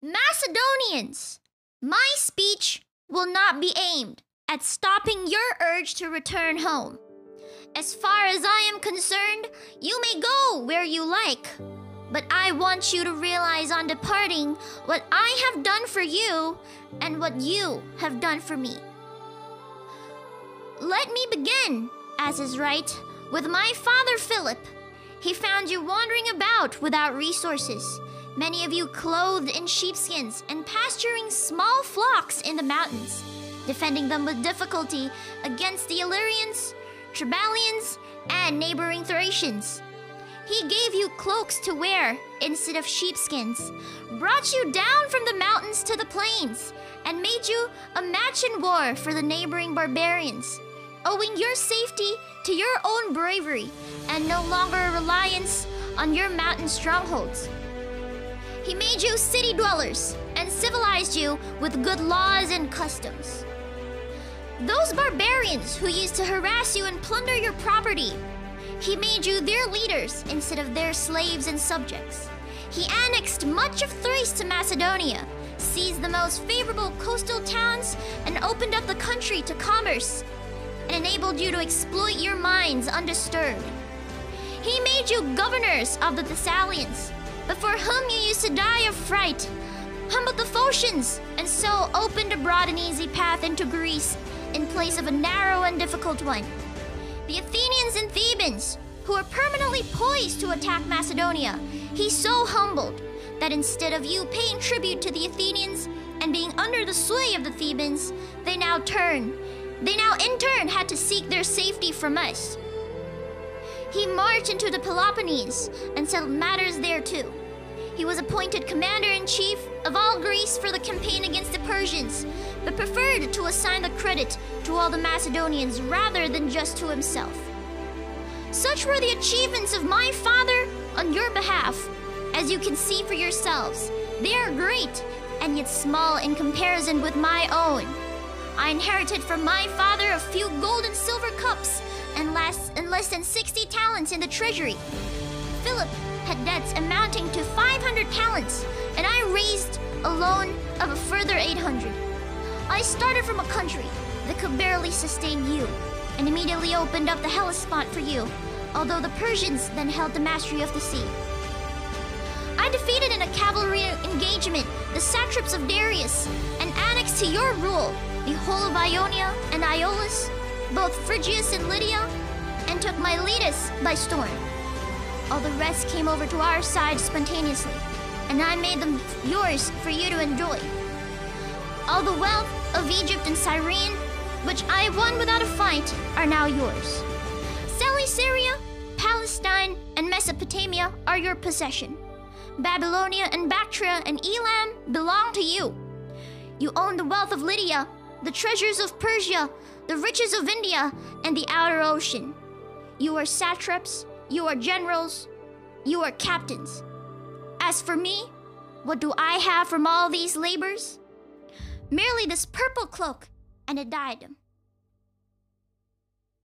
Macedonians, my speech will not be aimed at stopping your urge to return home. As far as I am concerned, you may go where you like. But I want you to realize on departing what I have done for you and what you have done for me. Let me begin, as is right, with my father Philip. He found you wandering about without resources, many of you clothed in sheepskins and pasturing small flocks in the mountains, defending them with difficulty against the Illyrians, Tribalians, and neighboring Thracians. He gave you cloaks to wear instead of sheepskins, brought you down from the mountains to the plains, and made you a match in war for the neighboring barbarians, owing your safety to your own bravery and no longer a reliance on your mountain strongholds. He made you city dwellers and civilized you with good laws and customs. Those barbarians who used to harass you and plunder your property, he made you their leaders instead of their slaves and subjects. He annexed much of Thrace to Macedonia, seized the most favorable coastal towns, and opened up the country to commerce, and enabled you to exploit your mines undisturbed. He made you governors of the Thessalians, before whom you used to die of fright, humbled the Phocians, and so opened a broad and easy path into Greece in place of a narrow and difficult one. The Athenians and Thebans, who were permanently poised to attack Macedonia, he so humbled that instead of you paying tribute to the Athenians and being under the sway of the Thebans, they now in turn had to seek their safety from us. He marched into the Peloponnese and settled matters there too. He was appointed commander-in-chief of all Greece for the campaign against the Persians, but preferred to assign the credit to all the Macedonians rather than just to himself. Such were the achievements of my father on your behalf. As you can see for yourselves, they are great and yet small in comparison with my own. I inherited from my father a few gold and silver cups and less than 60 talents in the treasury. Philip had debts amounting to 500 talents, and I raised a loan of a further 800. I started from a country that could barely sustain you, and immediately opened up the Hellespont for you, although the Persians then held the mastery of the sea. I defeated in a cavalry engagement the satraps of Darius, and annexed to your rule the whole of Ionia and Iolus, both Phrygius and Lydia, and took Miletus by storm. All the rest came over to our side spontaneously, and I made them yours for you to enjoy. All the wealth of Egypt and Cyrene, which I won without a fight, are now yours. Celesyria, Palestine, and Mesopotamia are your possession. Babylonia and Bactria and Elam belong to you. You own the wealth of Lydia, the treasures of Persia, the riches of India, and the outer ocean. You are satraps, you are generals, you are captains. As for me, what do I have from all these labors? Merely this purple cloak and a diadem.